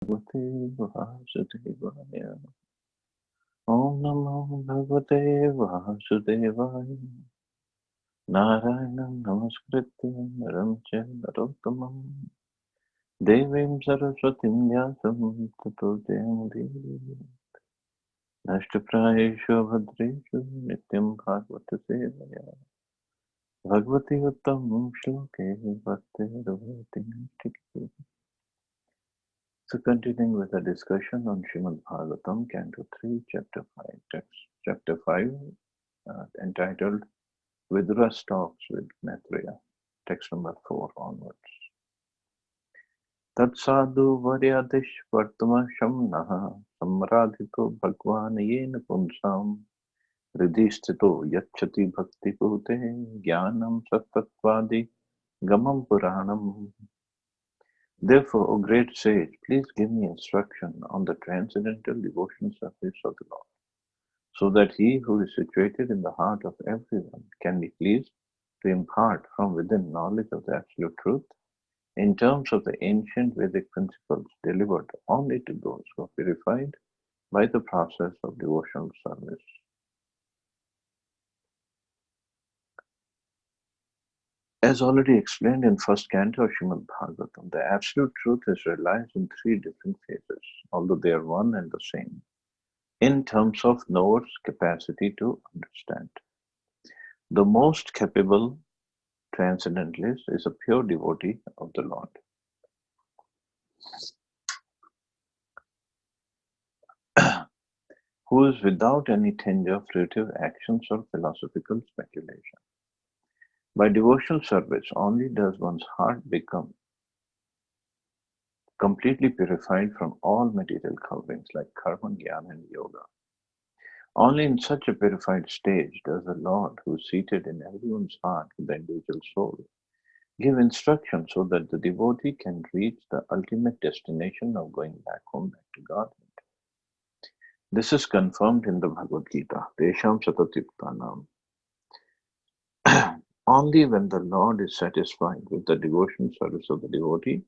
भगवते वासुदेवाय। ओम नमो भगवते वासुदेवाय। नारायणं नमस्कृत्य नरं च नरोत्तमं देवीं सरस्वतीं व्यासं ततो जयमुदीरये। नष्टप्रायेषु भद्रेषु नित्यं भागवत सेवया भगवती उत्तमं श्लोके भक्तिर्भवति नैष्ठिकी। So continuing with the discussion on Srimad Bhagavatam, Canto 3, Chapter 5, Chapter 5 entitled Vidura Talks with Maitreya, text number 4 onwards. Tat sadhu varyadish vartama shamnaha samradhito bhagwan yena punsam ridhistito yachati bhakti pute jnanam sattatvadi gamam puranam. Therefore, O great sage, please give me instruction on the transcendental devotion service of the Lord, so that he who is situated in the heart of everyone can be pleased to impart from within knowledge of the absolute truth in terms of the ancient Vedic principles delivered only to those who are purified by the process of devotional service. As already explained in first canto of Srimad Bhagavatam, the absolute truth is realized in three different phases, although they are one and the same, in terms of knower's capacity to understand. The most capable transcendentalist is a pure devotee of the Lord, who is without any tinge of fruitive actions or philosophical speculation. By devotional service, only does one's heart become completely purified from all material coverings like karma, jnana, and yoga. Only in such a purified stage does the Lord, who is seated in everyone's heart with the individual soul, give instruction so that the devotee can reach the ultimate destination of going back home, back to Godhead. This is confirmed in the Bhagavad Gita, Tesham Satatyuktanam. Only when the Lord is satisfied with the devotion service of the devotee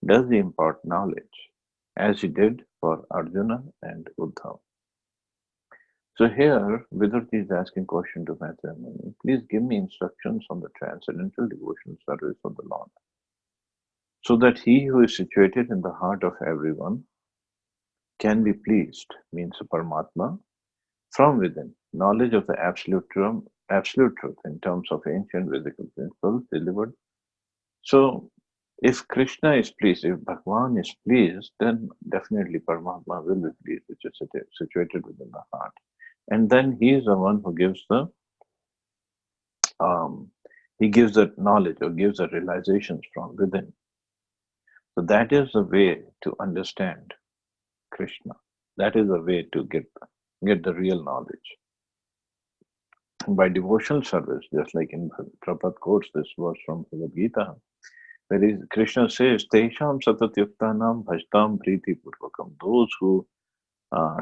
does he impart knowledge, as he did for Arjuna and Uddhav. So here, Vidurji is asking question to Maitreya Muni, please give me instructions on the transcendental devotional service of the Lord, so that he who is situated in the heart of everyone can be pleased, means Paramatma, from within, knowledge of the absolute truth in terms of ancient Vedic principles delivered. So, if Krishna is pleased, if Bhagwan is pleased, then definitely Paramatma will be pleased, which is situated within the heart. And then he is the one who gives the knowledge or gives the realizations from within. So that is the way to understand Krishna. That is the way to get the real knowledge. By devotional service, just like in Prabhupada quotes this verse from Bhagavad Gita, where Krishna says, Tesham Satatyuktanam Bhajtam Priti Purvakam. Those who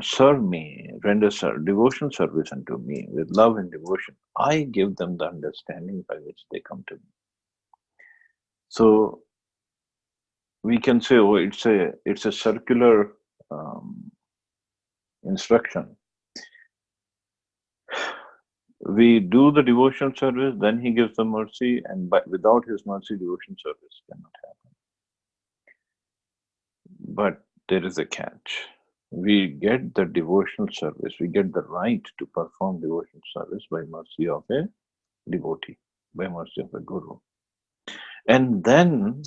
serve me, render devotional service unto me with love and devotion, I give them the understanding by which they come to me. So we can say, oh, it's a circular instruction. We do the devotional service, then he gives the mercy, and without his mercy, devotional service cannot happen. But there is a catch. We get the devotional service, we get the right to perform devotional service by mercy of a devotee, by mercy of a guru. And then,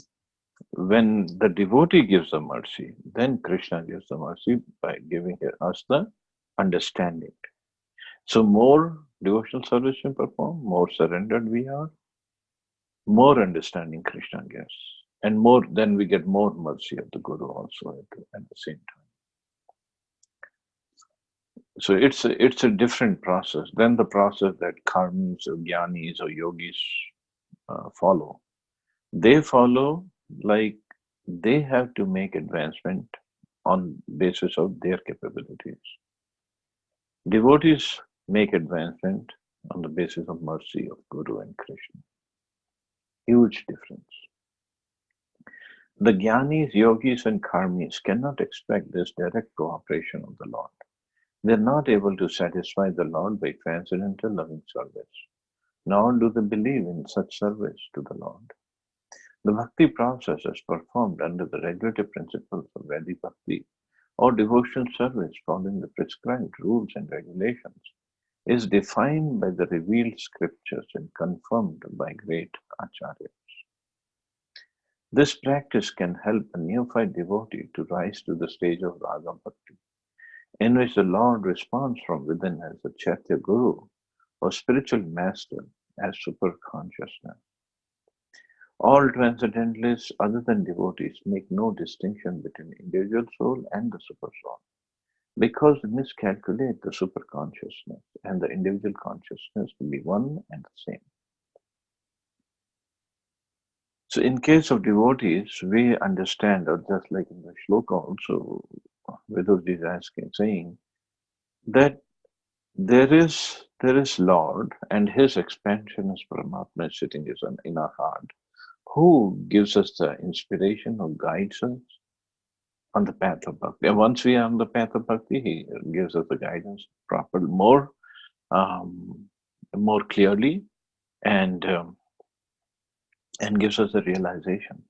when the devotee gives the mercy, then Krishna gives the mercy by giving us the understanding. So more devotional service we perform, more surrendered we are, more understanding Krishna gives. And more, then we get more mercy of the Guru also at the same time. So it's a different process than the process that karmis or jnanis or yogis follow. They follow like they have to make advancement on basis of their capabilities. Devotees make advancement on the basis of mercy of Guru and Krishna. Huge difference. The Jnanis, Yogis, and Karmis cannot expect this direct cooperation of the Lord. They are not able to satisfy the Lord by transcendental loving service, nor do they believe in such service to the Lord. The bhakti process is performed under the regulative principles of Vedic bhakti or devotional service following the prescribed rules and regulations, is defined by the revealed scriptures and confirmed by great acharyas. This practice can help a neophyte devotee to rise to the stage of raga bhakti, in which the Lord responds from within as a Chaitya Guru or spiritual master as superconsciousness. All transcendentalists other than devotees make no distinction between individual soul and the super soul because they miscalculate the superconsciousness and the individual consciousness to be one and the same. So in case of devotees, we understand, or just like in the shloka also, Vidura is asking, saying that there is Lord and his expansion as Paramatma is sitting in our heart, who gives us the inspiration or guides us on the path of bhakti. And once we are on the path of bhakti, he gives us the guidance proper, um, more clearly, and and gives us the realizations.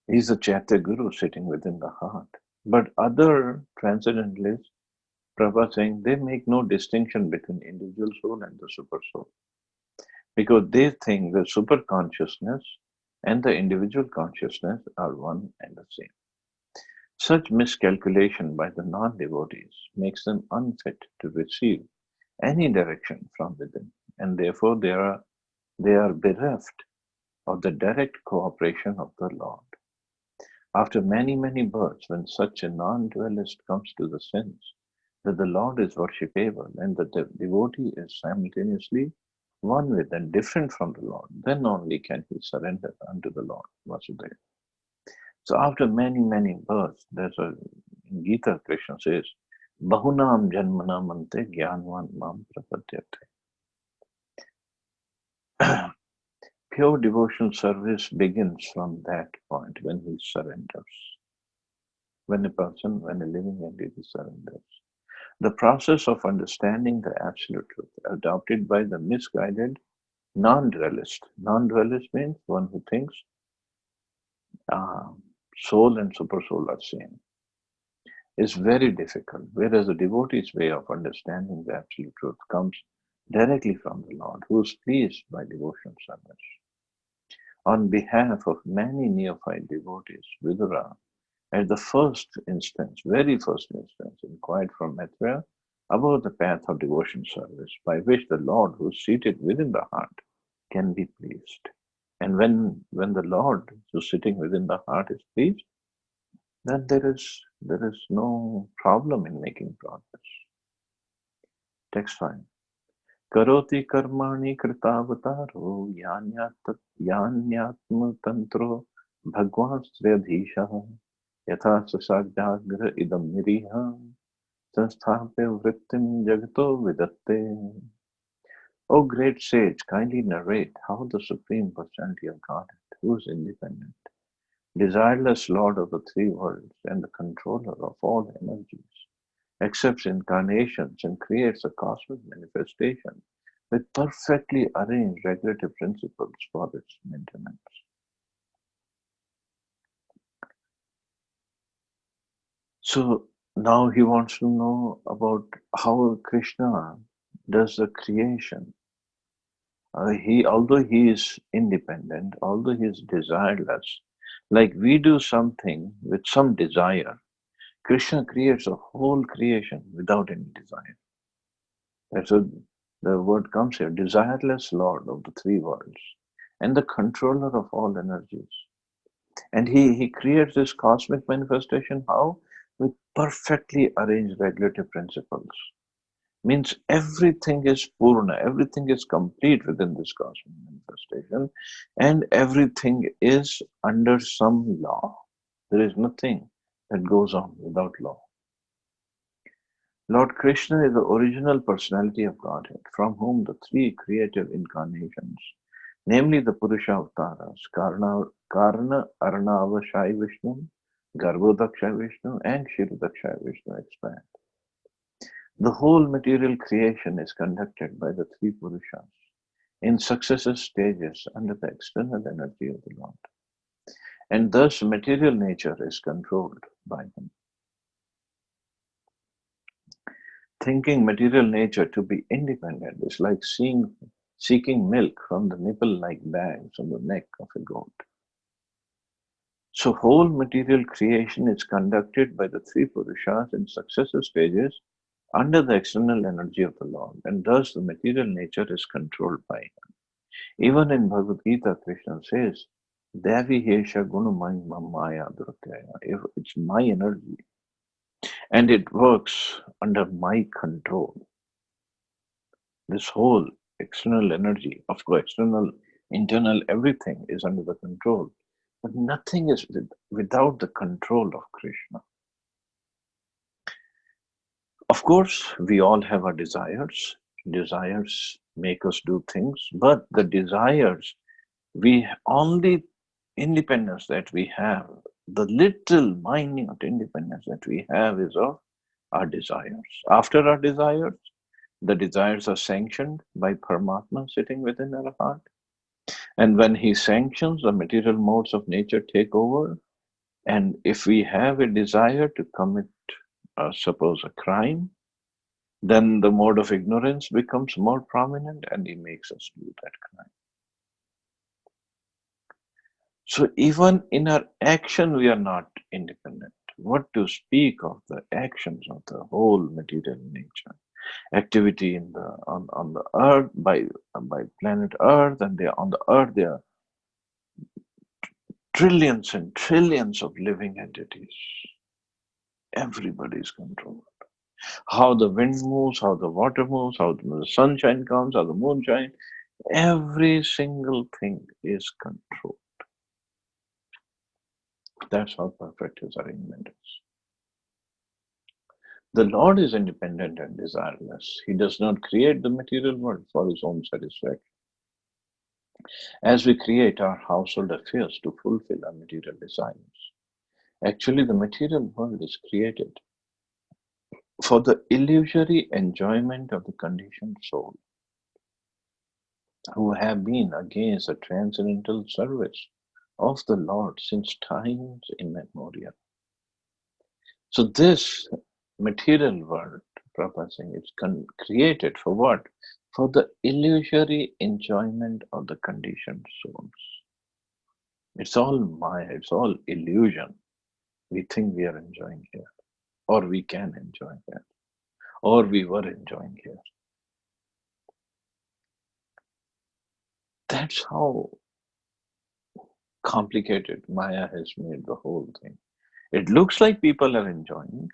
He's a Chaitya Guru sitting within the heart. But other transcendentalists, Prabhupada saying, they make no distinction between individual soul and the super soul, because they think the super consciousness and the individual consciousness are one and the same. Such miscalculation by the non-devotees makes them unfit to receive any direction from within, and therefore they are bereft of the direct cooperation of the Lord. After many, many births, when such a non-dualist comes to the sense that the Lord is worshipable and that the devotee is simultaneously one with and different from the Lord, then only can he surrender unto the Lord Vasudeva. So after many, many births, in Gita, Krishna says, Bahunam Janmanam Ante Gyanvan Mam Prapadyate. Pure devotional service begins from that point when he surrenders. When a living entity surrenders. The process of understanding the absolute truth adopted by the misguided non-dualist. Non-dualist means one who thinks soul and supersoul are same. Is very difficult, whereas the devotee's way of understanding the absolute truth comes directly from the Lord, who is pleased by devotional service. On behalf of many neophyte devotees, Vidura, at the very first instance, inquired from Maitreya about the path of devotion service by which the Lord, who is seated within the heart, can be pleased. And when the Lord, who is sitting within the heart, is pleased, then there is no problem in making progress. Text 5. Karoti karmani kritavataro yanyatma tantro bhagwan sriyadhisha yatha sasajagra idam niriha sansthape vrittim jagato vidatte. O great sage, kindly narrate how the Supreme Personality of Godhead, who is independent, desireless Lord of the three worlds and the controller of all energies, accepts incarnations and creates a cosmic manifestation with perfectly arranged regulative principles for its maintenance. So now he wants to know about how Krishna does the creation. Although he is independent, although he is desireless, like we do something with some desire, Krishna creates a whole creation without any desire. That's what the word comes here, desireless Lord of the three worlds and the controller of all energies. And he creates this cosmic manifestation, how? With perfectly arranged regulative principles. Means everything is purna, everything is complete within this cosmic manifestation, and everything is under some law. There is nothing that goes on without law. Lord Krishna is the original personality of Godhead, from whom the three creative incarnations namely the Purusha avatars, Karna Arnava Shai Vishnu, Garbhodaksha Vishnu, and Kshirodaksha Vishnu expand. The whole material creation is conducted by the three Purushas in successive stages under the external energy of the Lord, and thus material nature is controlled by them. Thinking material nature to be independent is like seeking milk from the nipple-like bags on the neck of a goat. So whole material creation is conducted by the three Purushas in successive stages under the external energy of the Lord, and thus the material nature is controlled by him. Even in Bhagavad Gita, Krishna says, Devi Hesha Gunamai Maya If it's my energy and it works under my control. This whole external energy, of course, external, internal, everything is under the control. But nothing is without the control of Krishna. Of course, we all have our desires. Desires make us do things, but the desires, we only independence that we have, the little minute independence that we have is of our desires. After our desires, the desires are sanctioned by Paramatma sitting within our heart. And when he sanctions, the material modes of nature take over. And if we have a desire to commit, suppose, a crime, then the mode of ignorance becomes more prominent and he makes us do that crime. So even in our action, we are not independent. What to speak of the actions of the whole material nature? Activity in the on the earth by planet Earth, and they on the earth there are trillions and trillions of living entities. Everybody is controlled. How the wind moves, how the water moves, how the sunshine comes, how the moon shines, every single thing is controlled. That's how perfect his arrangement is. The Lord is independent and desireless. He does not create the material world for his own satisfaction. As we create our household affairs to fulfill our material desires, actually the material world is created for the illusory enjoyment of the conditioned soul who have been against the transcendental service of the Lord since times immemorial. So this material world, Prabhupada saying, it's created for what? For the illusory enjoyment of the conditioned souls. It's all Maya, it's all illusion. We think we are enjoying here, or we can enjoy here, or we were enjoying here. That's how complicated Maya has made the whole thing. It looks like people are enjoying.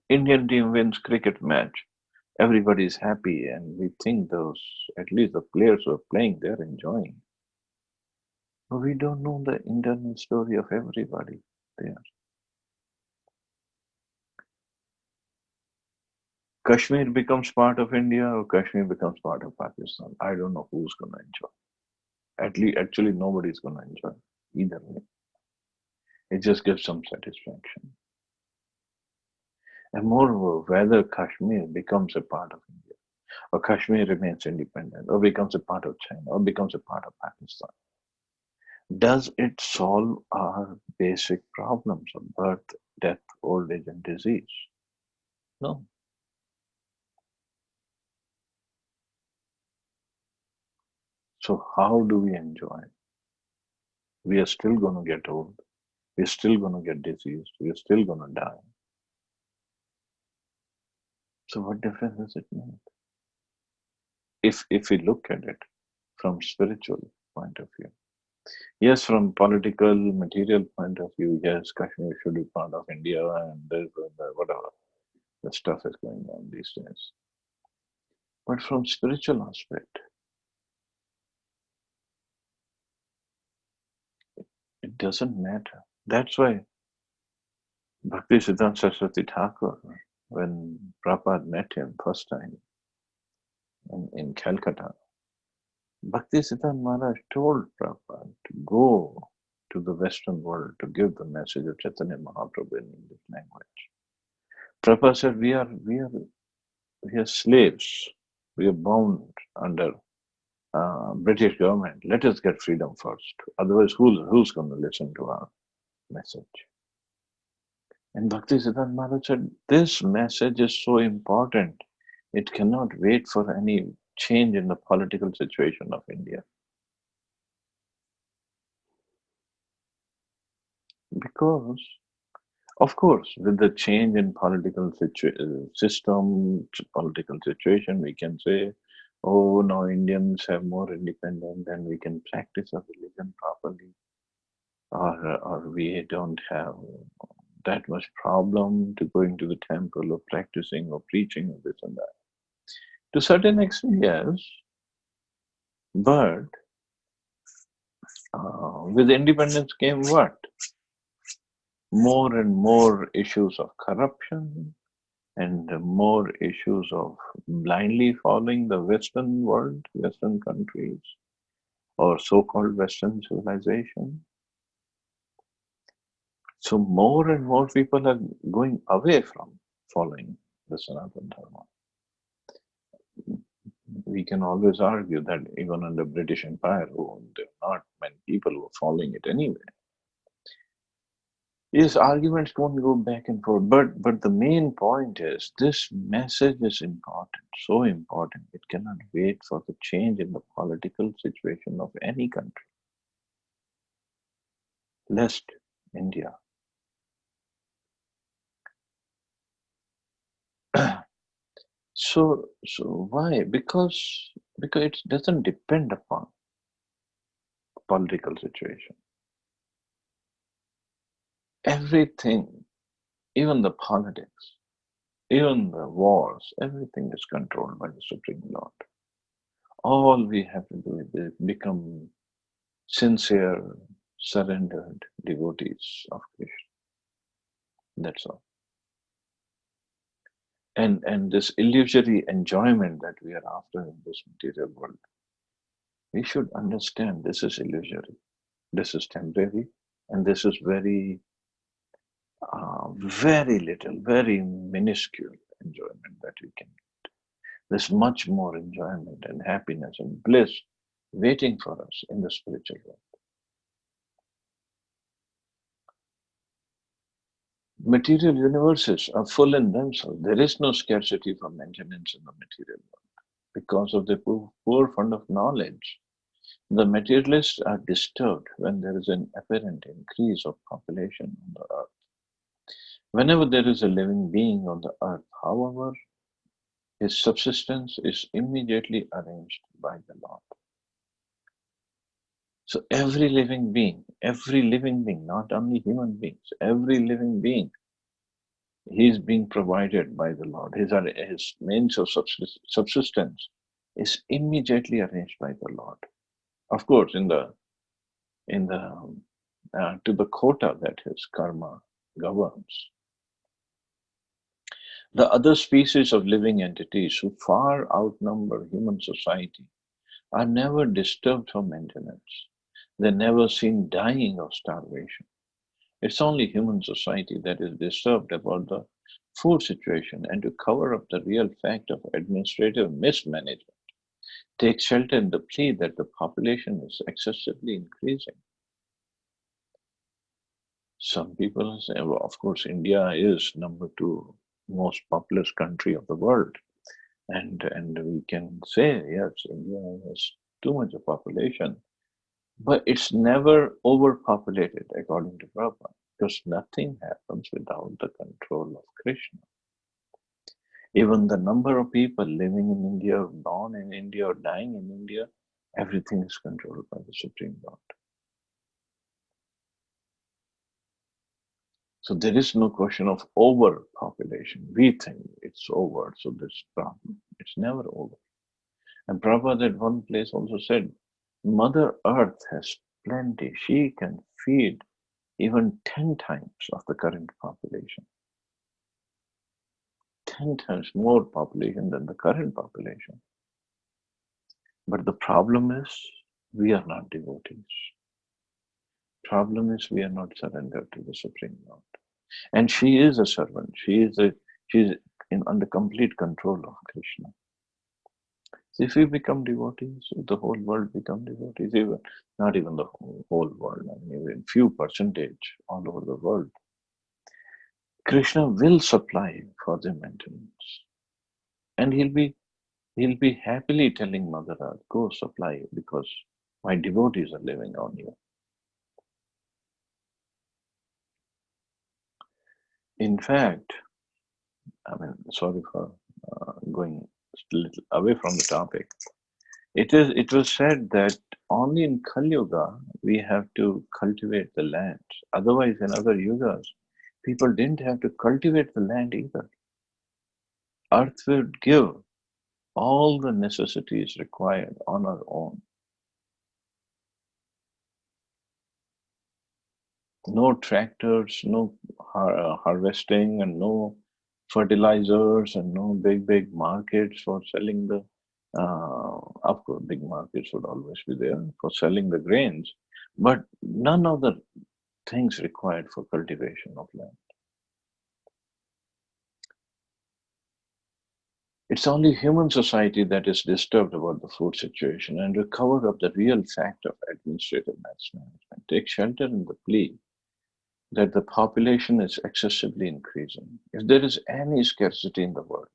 Indian team wins cricket match. Everybody's happy, and we think those, at least the players who are playing, they're enjoying. But we don't know the internal story of everybody there. Kashmir becomes part of India or Kashmir becomes part of Pakistan. I don't know who's going to enjoy. Actually, nobody's going to enjoy either way. It just gives some satisfaction. And moreover, whether Kashmir becomes a part of India, or Kashmir remains independent, or becomes a part of China, or becomes a part of Pakistan, does it solve our basic problems of birth, death, old age, and disease? No. So how do we enjoy? We are still going to get old. We're still going to get diseased. We're still going to die. So what difference does it make? If we look at it from spiritual point of view. Yes, from political, material point of view, yes, Kashmir should be part of India and whatever the stuff is going on these days. But from spiritual aspect, it doesn't matter. That's why Bhakti Siddhanta Saraswati Thakur, when Prabhupada met him first time in Calcutta, Bhaktisiddhanta Maharaj told Prabhupada to go to the Western world to give the message of Chaitanya Mahaprabhu in English language. Prabhupada said, we are slaves. We are bound under British government. Let us get freedom first. Otherwise, who's going to listen to our message? And Bhaktisiddhanta Maharaj said, this message is so important. It cannot wait for any change in the political situation of India. Because, of course, with the change in political system, political situation, we can say, oh, now Indians have more independence and we can practice our religion properly, or we don't have that much problem to going to the temple or practicing or preaching or this and that. To a certain extent, yes, but with independence came what? More and more issues of corruption and more issues of blindly following the Western world, Western countries, or so-called Western civilization. So more and more people are going away from following the Sanatana Dharma. We can always argue that even under British Empire, there are not many people who are following it anyway. Yes, arguments won't go back and forth, but the main point is this message is important, so important. It cannot wait for the change in the political situation of any country, lest India. So why? Because it doesn't depend upon political situation. Everything, even the politics, even the wars, everything is controlled by the Supreme Lord. All we have to do is become sincere, surrendered devotees of Krishna. That's all. And this illusory enjoyment that we are after in this material world, we should understand this is illusory, this is temporary, and this is very little, very minuscule enjoyment that we can get. There's much more enjoyment and happiness and bliss waiting for us in the spiritual world. Material universes are full in themselves. There is no scarcity for maintenance in the material world. Because of the poor fund of knowledge, the materialists are disturbed when there is an apparent increase of population on the earth. Whenever there is a living being on the earth, however, his subsistence is immediately arranged by the Lord. So every living being, not only human beings, every living being, he is being provided by the Lord. His means of subsistence is immediately arranged by the Lord. Of course, in the to the quota that his karma governs. The other species of living entities who far outnumber human society are never disturbed for maintenance. They're never seen dying of starvation. It's only human society that is disturbed about the food situation and to cover up the real fact of administrative mismanagement. Take shelter in the plea that the population is excessively increasing. Some people say, well, of course, India is number 2 most populous country of the world. And we can say, yes, India has too much of population. But it's never overpopulated, according to Prabhupada, because nothing happens without the control of Krishna. Even the number of people living in India, or born in India, or dying in India, everything is controlled by the Supreme Lord. So there is no question of overpopulation. We think it's over, so there's problem. It's never over. And Prabhupada at one place also said, Mother Earth has plenty. She can feed even 10 times of the current population. 10 times more population than the current population. But the problem is, we are not devotees. Problem is, we are not surrendered to the Supreme Lord. And she is a servant. She's under complete control of Krishna. So if we become devotees, if the whole world become devotees, even not even the whole world, I mean, even few percentage all over the world, Krishna will supply for their maintenance. And he'll be happily telling Mother Earth, go supply because my devotees are living on you. In fact, I mean, sorry for going a little away from the topic. It was said that only in Kali Yuga we have to cultivate the land. Otherwise, in other yugas, people didn't have to cultivate the land either. Earth would give all the necessities required on our own. No tractors, no harvesting, and no fertilizers, and no big markets for selling the. Of course, big markets would always be there for selling the grains, but none of the things required for cultivation of land. It's only human society that is disturbed about the food situation and recover of the real fact of administrative management. Take shelter in the plea that the population is excessively increasing. If there is any scarcity in the world,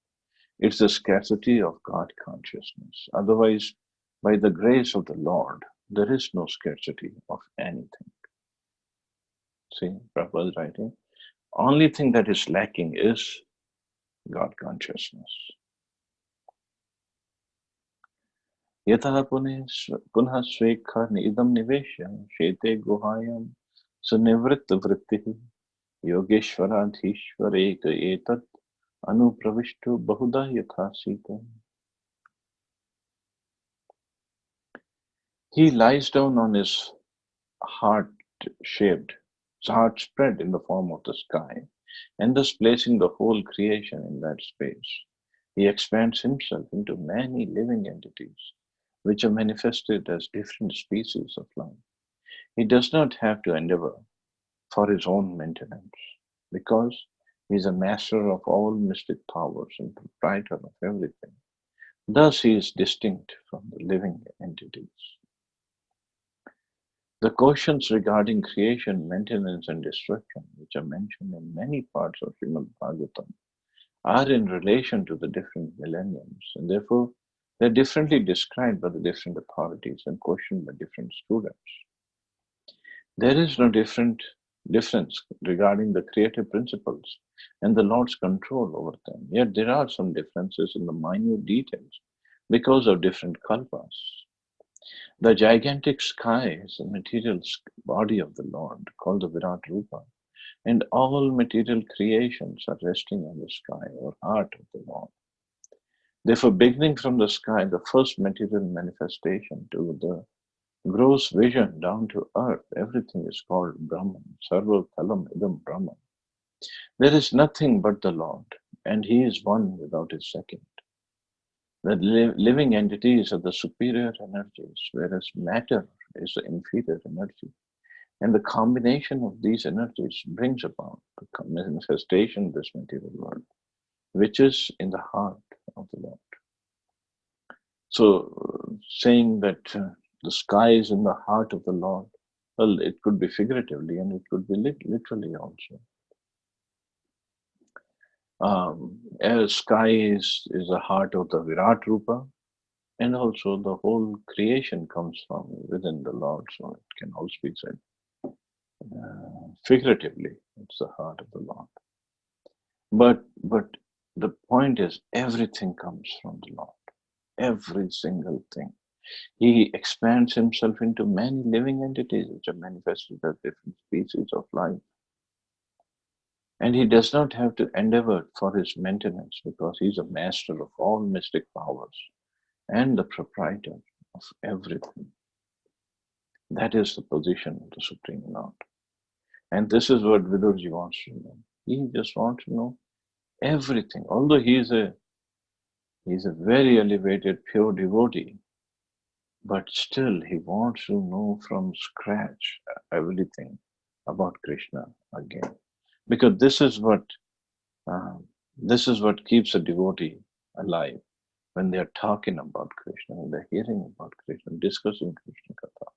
it's the scarcity of God consciousness. Otherwise, by the grace of the Lord, there is no scarcity of anything. See, Prabhupada is writing. Only thing that is lacking is God consciousness. यतः पुनः स्वेक्षण इदं निवेश्य शेते गुहायां सुनिवृत्तवृत्तिः योगेश्वराधीश्वर एतत् अनुप्रविष्टो बहुधा यथा Sita. He lies down on his heart shaped, heart spread in the form of the sky, and thus placing the whole creation in that space. He expands himself into many living entities, which are manifested as different species of life. He does not have to endeavor for his own maintenance, because he is a master of all mystic powers and proprietor of everything. Thus he is distinct from the living entities. The questions regarding creation, maintenance, and destruction, which are mentioned in many parts of Srimad Bhagavatam, are in relation to the different millenniums, and therefore they're differently described by the different authorities and questioned by different students. There is no difference regarding the creative principles and the Lord's control over them. Yet there are some differences in the minute details because of different kalpas. The gigantic sky is the material body of the Lord, called the Virat Rupa, and all material creations are resting on the sky or heart of the Lord. Therefore, beginning from the sky, the first material manifestation to the gross vision down to earth, everything is called Brahman. Sarva Kalam Idam Brahman. There is nothing but the Lord, and He is one without His second. The living entities are the superior energies, whereas matter is the inferior energy. And the combination of these energies brings about the manifestation of this material world, which is in the heart of the Lord. So, saying that the sky is in the heart of the Lord, well, it could be figuratively and it could be literally also. Sky is the heart of the Virat Rupa, and also the whole creation comes from within the Lord, so it can also be said figuratively, it's the heart of the Lord. But the point is, everything comes from the Lord, every single thing. He expands himself into many living entities which are manifested as different species of life. And he does not have to endeavor for his maintenance because he's a master of all mystic powers and the proprietor of everything. That is the position of the Supreme Lord. And this is what Vidurji wants to know. He just wants to know everything. Although he is a very elevated, pure devotee, But still, he wants to know from scratch everything about Krishna again, because uh, this is what keeps a devotee alive. When they are talking about Krishna, when they're hearing about Krishna, discussing Krishna Katha,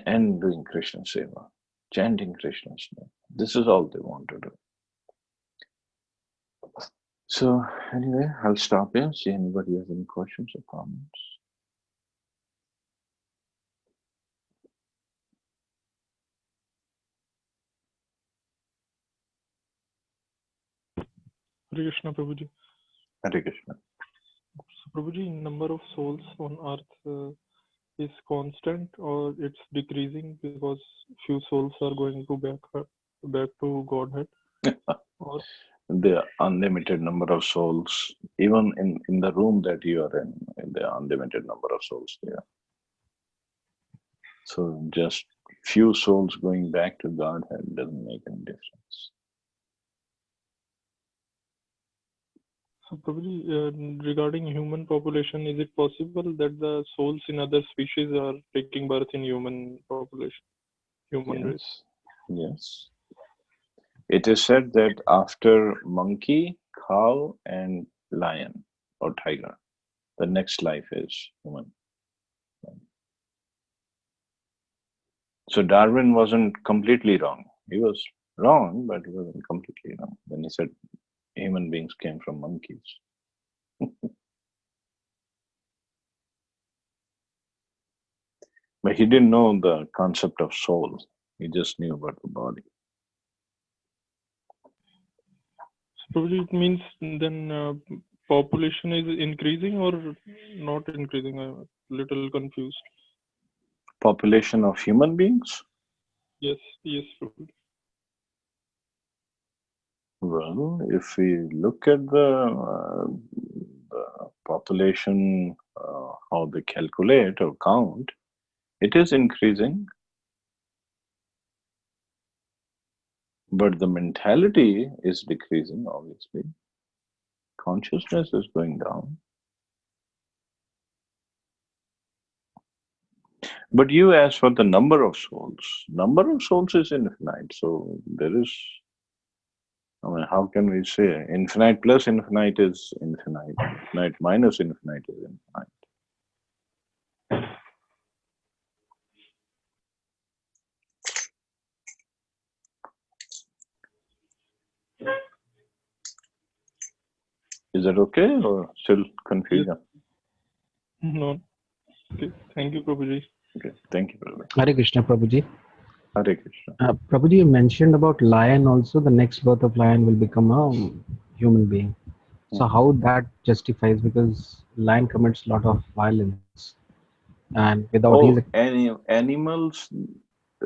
and doing Krishna Seva, chanting Krishna's name. This is all they want to do. So anyway, I'll stop here. See anybody has any questions or comments. Hare Krishna, Prabhuji. Hare Krishna. So, Prabhuji, number of souls on earth is constant or it's decreasing because few souls are going to back to Godhead? Or The unlimited number of souls, even in the room that you are in the unlimited number of souls there. So just few souls going back to Godhead doesn't make any difference. so Prabhuji, regarding human population, is it possible that the souls in other species are taking birth in human population, human race? Yes, yes. It is said that after monkey, cow, and lion or tiger, the next life is human. So Darwin wasn't completely wrong. He was wrong, but he wasn't completely wrong when he said human beings came from monkeys. But he didn't know the concept of soul. He just knew about the body. So Prabhuji, it means then population is increasing or not increasing? I'm a little confused. Population of human beings? Yes, Prabhuji. Well, if we look at the population, how they calculate or count, it is increasing, but the mentality is decreasing, obviously. Consciousness is going down. But you asked for the number of souls. Number of souls is infinite, so there is, I mean, how can we say infinite plus infinite is infinite? Infinite minus infinite is infinite. Is that okay or still Yes. confusion? No. Okay. Thank you, Prabhuji. Okay, thank you, brother. Hare Krishna, Prabhuji. Hare Krishna. Prabhuji, you mentioned about lion also. The next birth of lion will become a human being. So how that justifies, because lion commits a lot of violence, and without his Oh, animals.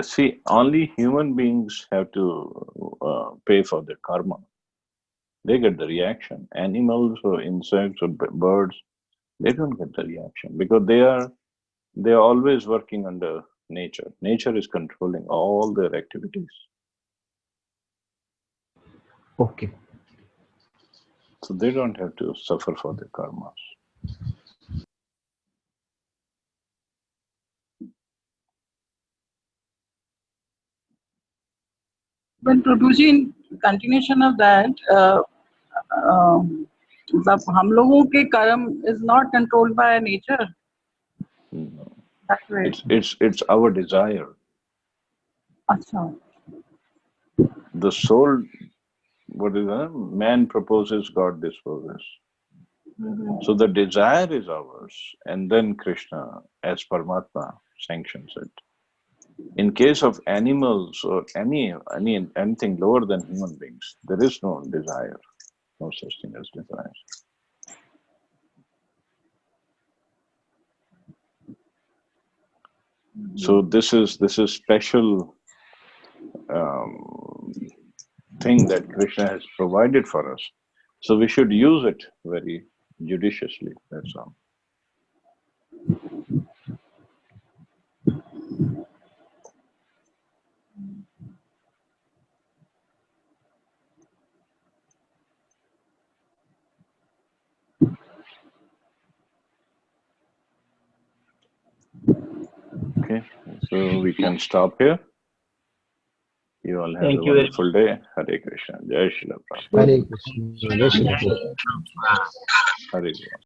See, only human beings have to pay for their karma. They get the reaction. Animals or insects or birds, they don't get the reaction because they are always working under nature. Nature is controlling all their activities. okay. So they don't have to suffer for their karmas. But Prabhuji, in continuation of that, मतलब हम लोगों के कर्म is not controlled by nature. No. That way. It's our desire. अच्छा. The soul, what is that? Man proposes, God disposes. So the desire is ours, and then Krishna, as Paramatma, sanctions it. In case of animals or anything lower than human beings, there is no desire, no such thing as desire. So this is special thing that Krishna has provided for us. So we should use it very judiciously. That's all. Okay, so we can stop here. You all have Thank a you very wonderful day. Hare Krishna. Jai Shri Prabhupada. Hare Krishna. Jai Shri Krishna. Hare Krishna.